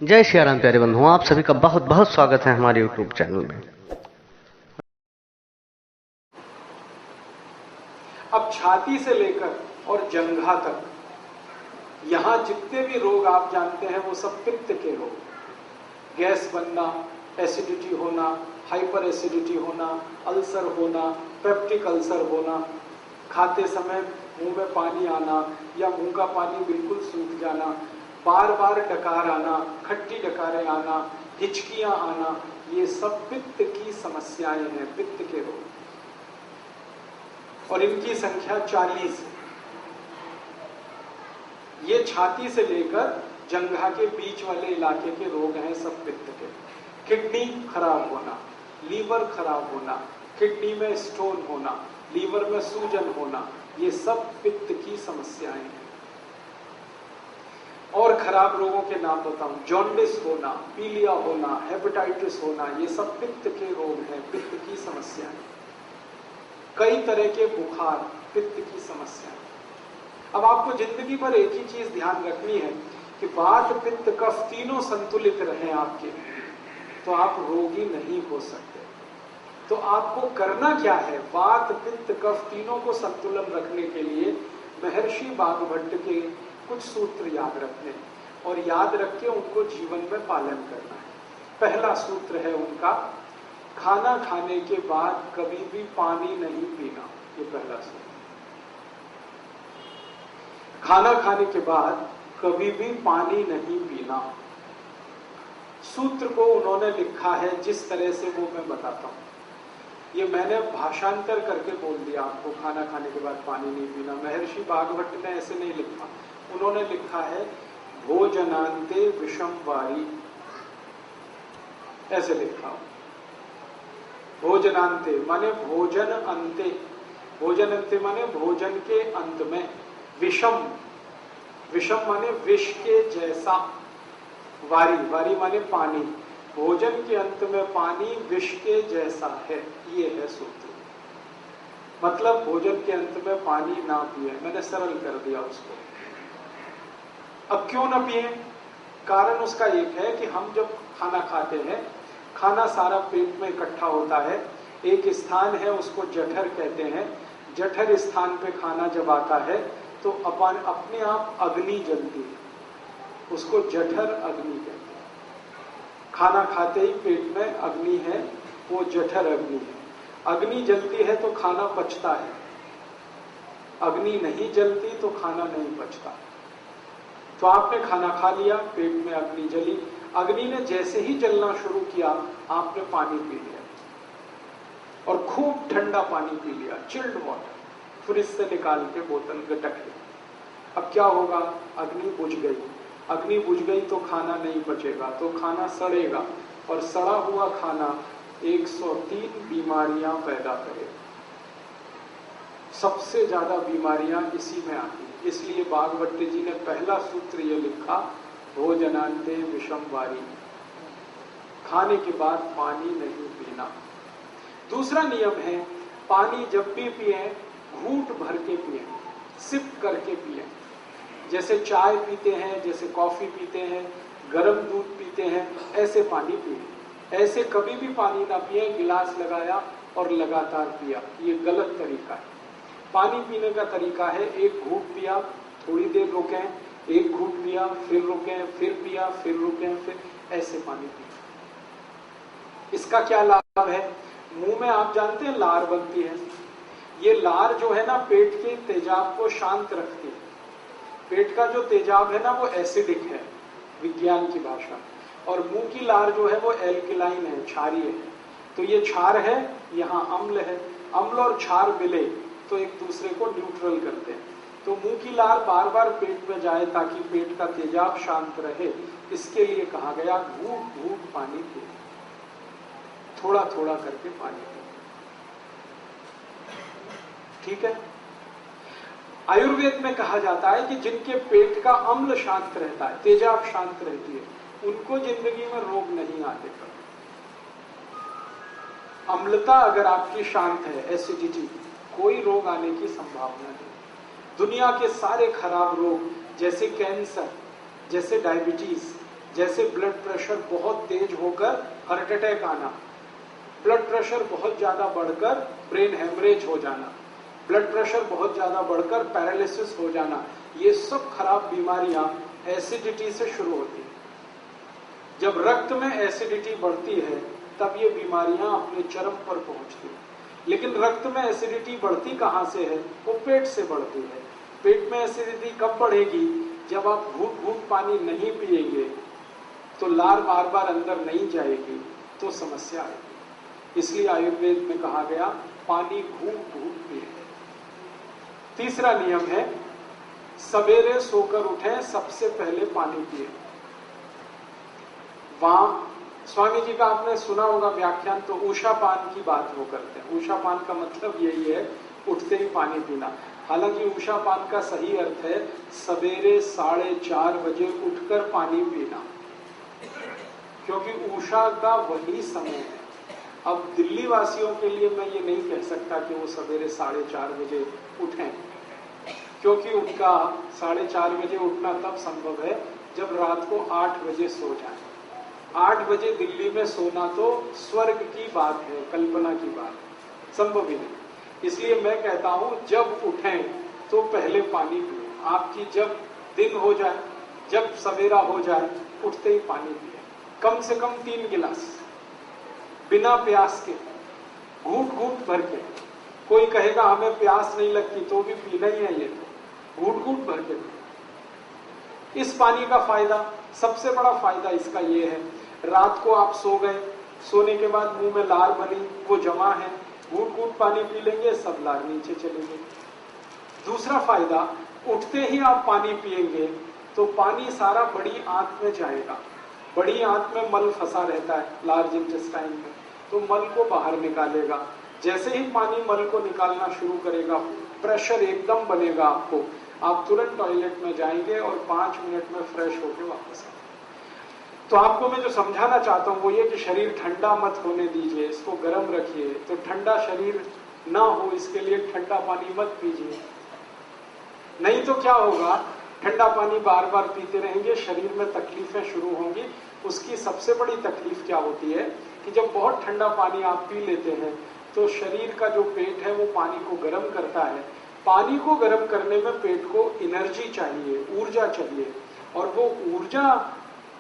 जय श्री राम प्यारे बंधुओं, आप सभी का बहुत बहुत स्वागत है हमारे यूट्यूब चैनल में। अब छाती से लेकर और जंघा तक यहां जितने भी रोग आप जानते हैं वो सब पित्त के रोग। गैस बनना, एसिडिटी होना, हाइपर एसिडिटी होना, अल्सर होना, पेप्टिक अल्सर होना, खाते समय मुंह में पानी आना या मुंह का पानी बिल्कुल सूख जाना, बार बार डकार आना, खट्टी डकारें आना, हिचकियां आना, ये सब पित्त की समस्याएं हैं, पित्त के रोग। और इनकी संख्या 40 है। ये छाती से लेकर जंघा के बीच वाले इलाके के रोग हैं, सब पित्त के। किडनी खराब होना, लीवर खराब होना, किडनी में स्टोन होना, लीवर में सूजन होना, ये सब पित्त की समस्याएं हैं। और खराब रोगों के नाम बताऊं, जॉन्डिस होना, पीलिया होना, हेपेटाइटिस होना, ये सब पित्त के रोग हैं, पित्त की समस्याएं। कई तरह के बुखार, पित्त की समस्याएं। अब आपको जिंदगी भर एक ही चीज ध्यान रखनी है कि वात, पित्त, कफ तीनों संतुलित रहें आपके, तो आप रोगी नहीं हो सकते। तो आपको करना क्या है? वात, पित्त, कफ तीनों को संतुलन रखने के लिए महर्षि वाग्भट के कुछ सूत्र याद रखने और याद रख के उनको जीवन में पालन करना है। पहला सूत्र है उनका, खाना खाने के बाद कभी भी पानी नहीं पीना। ये पहला सूत्र। खाना खाने के बाद कभी भी पानी नहीं पीना। सूत्र को उन्होंने लिखा है जिस तरह से वो मैं बताता हूं। ये मैंने भाषांतर करके बोल दिया आपको, खाना खाने के बाद पानी नहीं पीना। महर्षि वाग्भट ने ऐसे नहीं लिखा। उन्होंने लिखा है भोजनांते विषम वारी, ऐसे लिखा। भोजनांते माने भोजन अंते, भोजन अंते माने भोजन के अंत में, विषम, विषम माने विष के जैसा, वारी, वारी माने पानी, भोजन के अंत में पानी विष के जैसा है, ये है सूत्र। मतलब भोजन के अंत में पानी ना पिए। मैंने सरल कर दिया उसको। अब क्यों ना पिए? कारण उसका एक है कि हम जब खाना खाते हैं, खाना सारा पेट में इकट्ठा होता है। एक स्थान है, उसको जठर कहते हैं। जठर स्थान पे खाना जब आता है तो अपने आप अग्नि जलती है, उसको जठर अग्नि कहते हैं। खाना खाते ही पेट में अग्नि है, वो जठर अग्नि है। अग्नि जलती है तो खाना पचता है, अग्नि नहीं जलती तो खाना नहीं पचता। तो आपने खाना खा लिया, पेट में अग्नि जली, अग्नि ने जैसे ही जलना शुरू किया आपने पानी पी लिया और खूब ठंडा पानी पी लिया, चिल्ड वाटर, फ्रिज से निकाल के बोतल गटक लिया। अब क्या होगा? अग्नि बुझ गई। अग्नि बुझ गई तो खाना नहीं पचेगा, तो खाना सड़ेगा और सड़ा हुआ खाना 103 बीमारियां पैदा करेगा। सबसे ज्यादा बीमारियां इसी में आती हैं। इसलिए वाग्भट जी ने पहला सूत्र ये लिखा, भोजनांते विषम वारी, खाने के बाद पानी नहीं पीना। दूसरा नियम है, पानी जब भी पिए घूंट भर के पिए, सिप करके पिए। जैसे चाय पीते हैं, जैसे कॉफी पीते हैं, गर्म दूध पीते हैं, ऐसे पानी पिए। ऐसे कभी भी पानी ना पिए, गिलास लगाया और लगातार पिया, ये गलत तरीका है। पानी पीने का तरीका है, एक घूंट पिया, थोड़ी देर रुकें, एक घूंट पिया, फिर रुकें, फिर पिया, फिर रुकें, फिर ऐसे पानी पिया। इसका क्या लाभ है? मुंह में आप जानते हैं लार बनती है। ये लार जो है ना, पेट के तेजाब को शांत रखती है। पेट का जो तेजाब है ना, वो एसिडिक है विज्ञान की भाषा, और मुंह की लार जो है वो एल्कलाइन है, क्षारीय है। तो ये क्षार है, यहाँ अम्ल है। अम्ल और क्षार मिले तो एक दूसरे को न्यूट्रल करते हैं। तो मुंह की लार बार बार पेट में जाए ताकि पेट का तेजाब शांत रहे, इसके लिए कहा गया घूंट घूंट पानी पिए, थोड़ा थोड़ा करके पानी पिए। ठीक है? आयुर्वेद में कहा जाता है कि जिनके पेट का अम्ल शांत रहता है, तेजाब शांत रहती है, उनको जिंदगी में रोग नहीं आते। अम्लता अगर आपकी शांत है, एसिडिटी, कोई रोग आने की संभावना नहीं। दुनिया के सारे खराब रोग जैसे कैंसर, जैसे डायबिटीज, जैसे ब्लड प्रेशर बहुत तेज होकर हार्ट अटैक आना, ब्लड प्रेशर बहुत ज्यादा बढ़कर ब्रेन हेमरेज हो जाना, ब्लड प्रेशर बहुत ज्यादा बढ़कर पैरालिसिस हो जाना, ये सब खराब बीमारियां एसिडिटी से शुरू होती है। जब रक्त में एसिडिटी बढ़ती है तब ये बीमारियां अपने चरम पर पहुंचती हैं। लेकिन रक्त में एसिडिटी बढ़ती कहां से है? वो पेट से बढ़ती है। पेट में एसिडिटी कब बढ़ेगी? जब आप घूट घूट पानी नहीं पिएंगे तो लार बार बार अंदर नहीं जाएगी तो समस्या आएगी। इसलिए आयुर्वेद में कहा गया पानी घूट घूट पिए। तीसरा नियम है सवेरे सोकर उठें, सबसे पहले पानी पिए। वहां स्वामी जी का आपने सुना होगा व्याख्यान, तो उषा पान की बात वो करते हैं। उषा पान का मतलब यही है उठते ही पानी पीना। हालांकि उषा पान का सही अर्थ है सवेरे 4:30 बजे उठकर पानी पीना, क्योंकि उषा का वही समय है। अब दिल्ली वासियों के लिए मैं ये नहीं कह सकता कि वो सवेरे 4:30 बजे उठें, क्योंकि उनका 4:30 बजे उठना तब संभव है जब रात को 8 बजे सो जाए। 8 बजे दिल्ली में सोना तो स्वर्ग की बात है, कल्पना की बात, संभव ही नहीं। इसलिए मैं कहता हूं जब उठें तो पहले पानी पिए। आपकी जब दिन हो जाए, जब सवेरा हो जाए, उठते ही पानी पिए, कम से कम 3 गिलास, बिना प्यास के, घूट घूट भर के। कोई कहेगा हमें प्यास नहीं लगती, तो भी पीना ही है, ये तो घूट घूट भर के। इस पानी का फायदा, सबसे बड़ा फायदा इसका ये है, रात को आप सो गए, सोने के बाद मुंह में लार बनी, वो जमा है, घूट घूट पानी पी लेंगे, सब लार नीचे चलेंगे। दूसरा फायदा, उठते ही आप पानी पिएंगे तो पानी सारा बड़ी आंत में जाएगा। बड़ी आंत में मल फंसा रहता है, लार्ज इंटेस्टाइन में, तो मल को बाहर निकालेगा। जैसे ही पानी मल को निकालना शुरू करेगा, प्रेशर एकदम बनेगा आपको, आप तुरंत टॉयलेट में जाएंगे और 5 मिनट में फ्रेश होकर वापस आएंगे। तो आपको मैं जो समझाना चाहता हूं वो ये कि शरीर ठंडा मत होने दीजिए, इसको गर्म रखिए। तो ठंडा शरीर ना हो इसके लिए ठंडा पानी मत पीजिए, नहीं तो क्या होगा, ठंडा पानी बार बार पीते रहेंगे, शरीर में तकलीफें शुरू होंगी। उसकी सबसे बड़ी तकलीफ क्या होती है कि जब बहुत ठंडा पानी आप पी लेते हैं तो शरीर का जो पेट है वो पानी को गर्म करता है। पानी को गर्म करने में पेट को एनर्जी चाहिए, ऊर्जा चाहिए, और वो ऊर्जा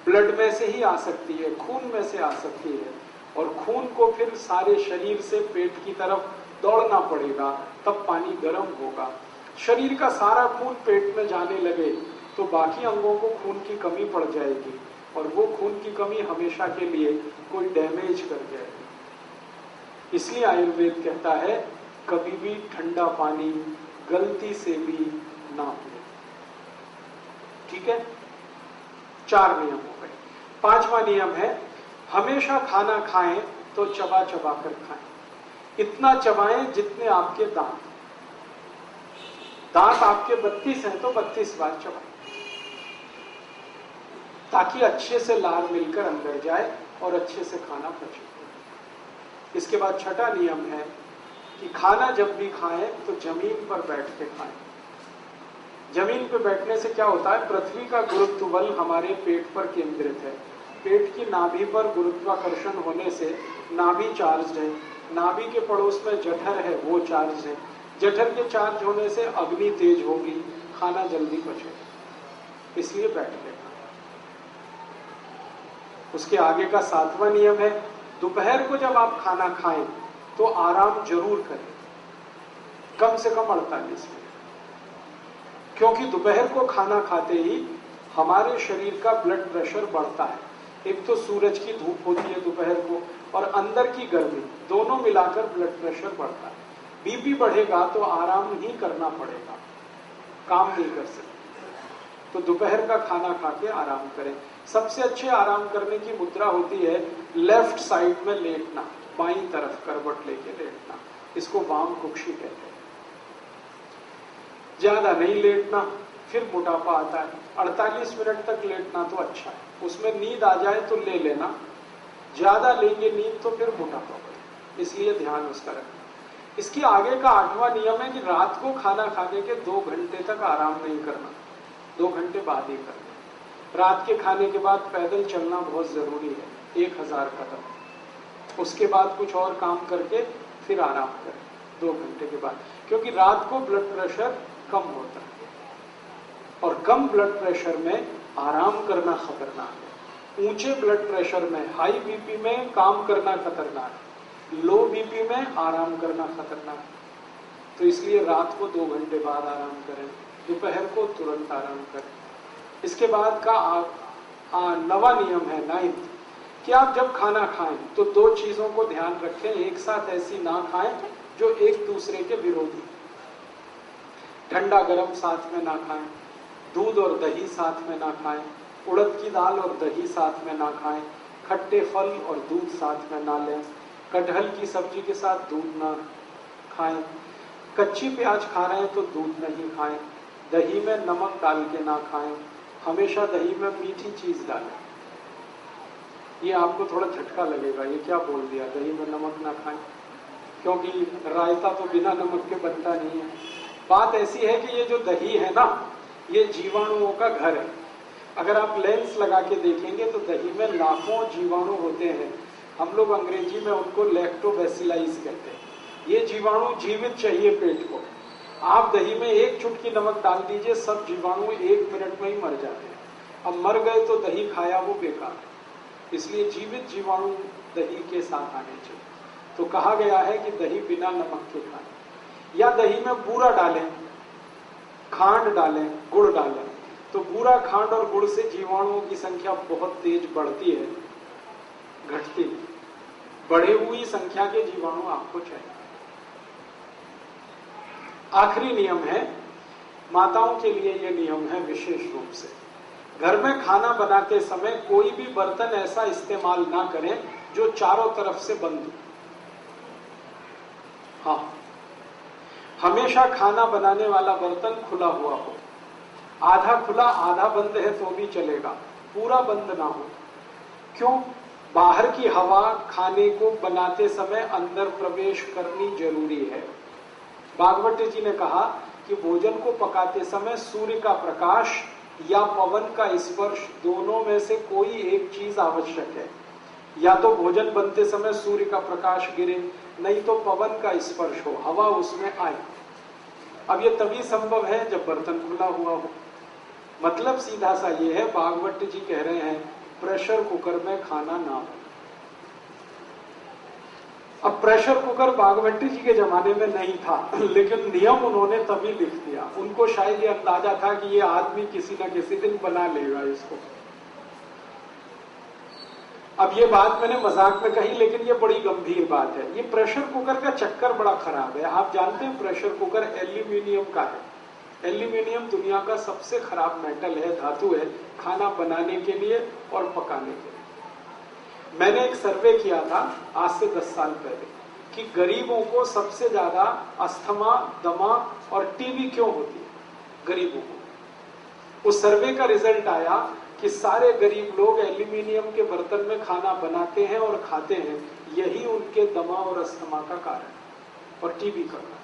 ब्लड में से ही आ सकती है, खून में से आ सकती है, और खून को फिर सारे शरीर से पेट की तरफ दौड़ना पड़ेगा, तब पानी गर्म होगा। शरीर का सारा खून पेट में जाने लगे तो बाकी अंगों को खून की कमी पड़ जाएगी, और वो खून की कमी हमेशा के लिए कोई डैमेज कर जाएगी। इसलिए आयुर्वेद कहता है कभी भी ठंडा पानी गलती से भी ना पिए। ठीक है, 4 नियम हो गए। 5वां नियम है हमेशा खाना खाएं तो चबा चबा कर खाएं। इतना चबाएं जितने आपके दांत आपके 32 हैं तो 32 बार चबाएं, ताकि अच्छे से लार मिलकर अंदर जाए और अच्छे से खाना पचे। इसके बाद 6ठा नियम है कि खाना जब भी खाएं तो जमीन पर बैठ के खाएं। जमीन पर बैठने से क्या होता है, पृथ्वी का गुरुत्व बल हमारे पेट पर केंद्रित है। पेट की नाभि पर गुरुत्वाकर्षण होने से नाभि चार्ज है, नाभि के पड़ोस में जठर है, वो चार्ज है। जठर के चार्ज होने से अग्नि तेज होगी, खाना जल्दी पचेगा, इसलिए बैठ के खाएं। उसके आगे का 7वां नियम है दोपहर को जब आप खाना खाएं तो आराम जरूर करें, कम से कम 48 मिनट, क्योंकि दोपहर को खाना खाते ही हमारे शरीर का ब्लड प्रेशर बढ़ता है। एक तो सूरज की धूप होती है दोपहर को, और अंदर की गर्मी, दोनों मिलाकर ब्लड प्रेशर बढ़ता है। बीपी बढ़ेगा तो आराम ही करना पड़ेगा, काम नहीं कर सकते। तो दोपहर का खाना खा के आराम करें। सबसे अच्छे आराम करने की मुद्रा होती है लेफ्ट साइड में लेटना, बाईं तरफ करवट लेके लेटना, इसको वाम कुक्षी कहते हैं। ज्यादा नहीं लेटना, फिर मोटापा आता है। 48 मिनट तक लेटना तो अच्छा है, उसमें नींद आ जाए तो ले लेना, ज्यादा लेंगे नींद तो फिर मोटापा बढ़े, इसलिए ध्यान उसका रखना। इसके आगे का 8वां नियम है कि रात को खाना खाने के 2 घंटे तक आराम नहीं करना, 2 घंटे बाद ही करना। रात के खाने के बाद पैदल चलना बहुत जरूरी है, 1000 कदम। उसके बाद कुछ और काम करके फिर आराम करें 2 घंटे के बाद, क्योंकि रात को ब्लड प्रेशर कम होता है और कम ब्लड प्रेशर में आराम करना खतरनाक है। ऊंचे ब्लड प्रेशर में, हाई बीपी में काम करना खतरनाक है, लो बीपी में आराम करना खतरनाक है। तो इसलिए रात को 2 घंटे बाद आराम करें, दोपहर को तुरंत आराम करें। इसके बाद का नवा नियम है, 9th, कि आप जब खाना खाएं तो 2 चीजों को ध्यान रखें, एक साथ ऐसी ना खाएं जो एक दूसरे के विरोधी। ठंडा गरम साथ में ना खाएं, दूध और दही साथ में ना खाएं, उड़द की दाल और दही साथ में ना खाएं, खट्टे फल और दूध साथ में ना लें, कटहल की सब्जी के साथ दूध ना खाएं, कच्ची प्याज खा रहे हैं तो दूध नहीं खाएं, दही में नमक डाल के ना खाएं, हमेशा दही में मीठी चीज डालें। ये आपको थोड़ा झटका लगेगा, ये क्या बोल दिया, दही में नमक ना खाएं, क्योंकि रायता तो बिना नमक के बनता नहीं है। बात ऐसी है कि ये जो दही है ना, ये जीवाणुओं का घर है। अगर आप लेंस लगा के देखेंगे तो दही में लाखों जीवाणु होते हैं। हम लोग अंग्रेजी में उनको लैक्टोबैसिलाइज कहते हैं। ये जीवाणु जीवित चाहिए पेट को। आप दही में 1 चुटकी नमक डाल दीजिए, सब जीवाणु 1 मिनट में ही मर जाते हैं। अब मर गए तो दही खाया वो बेकार है। इसलिए जीवित जीवाणु दही के साथ आने चाहिए। तो कहा गया है कि दही बिना नमक के खाएं, या दही में बूरा डालें, खांड डालें, गुड़ डालें। तो बूरा, खांड और गुड़ से जीवाणुओं की संख्या बहुत तेज बढ़ती है, घटती। बढ़ी हुई संख्या के जीवाणु आपको चाहिए। आखिरी नियम है, माताओं के लिए यह नियम है विशेष रूप से, घर में खाना बनाते समय कोई भी बर्तन ऐसा इस्तेमाल ना करें जो चारों तरफ से बंद हो। हाँ, हमेशा खाना बनाने वाला बर्तन खुला हुआ हो, आधा खुला आधा बंद है तो भी चलेगा, पूरा बंद ना हो। क्यों? बाहर की हवा खाने को बनाते समय अंदर प्रवेश करनी जरूरी है। भागवत जी ने कहा कि भोजन को पकाते समय सूर्य का प्रकाश या पवन का स्पर्श, दोनों में से कोई एक चीज आवश्यक है। या तो भोजन बनते समय सूर्य का प्रकाश गिरे, नहीं तो पवन का स्पर्श हो, हवा उसमें आए। अब ये तभी संभव है जब बर्तन खुला हुआ हो। मतलब सीधा सा ये है, भागवत जी कह रहे हैं प्रेशर कुकर में खाना ना हो। अब प्रेशर कुकर भागवत जी के जमाने में नहीं था, लेकिन नियम उन्होंने तभी लिख दिया। उनको शायद ये अंदाजा था कि ये आदमी किसी न किसी दिन बना लेगा इसको। अब ये बात मैंने मजाक में कही, लेकिन ये बड़ी गंभीर बात है। ये प्रेशर कुकर का चक्कर बड़ा खराब है। आप जानते हैं प्रेशर कुकर एल्यूमिनियम का है। एल्यूमिनियम दुनिया का सबसे खराब मेटल है, धातु है, खाना बनाने के लिए और पकाने के लिए। मैंने एक सर्वे किया था आज से 10 साल पहले कि गरीबों को सबसे ज्यादा अस्थमा, दमा और टीबी क्यों होती है गरीबों को। उस सर्वे का रिजल्ट आया कि सारे गरीब लोग एल्यूमिनियम के बर्तन में खाना बनाते हैं और खाते हैं, यही उनके दमा और अस्थमा का कारण और टीबी का कारण।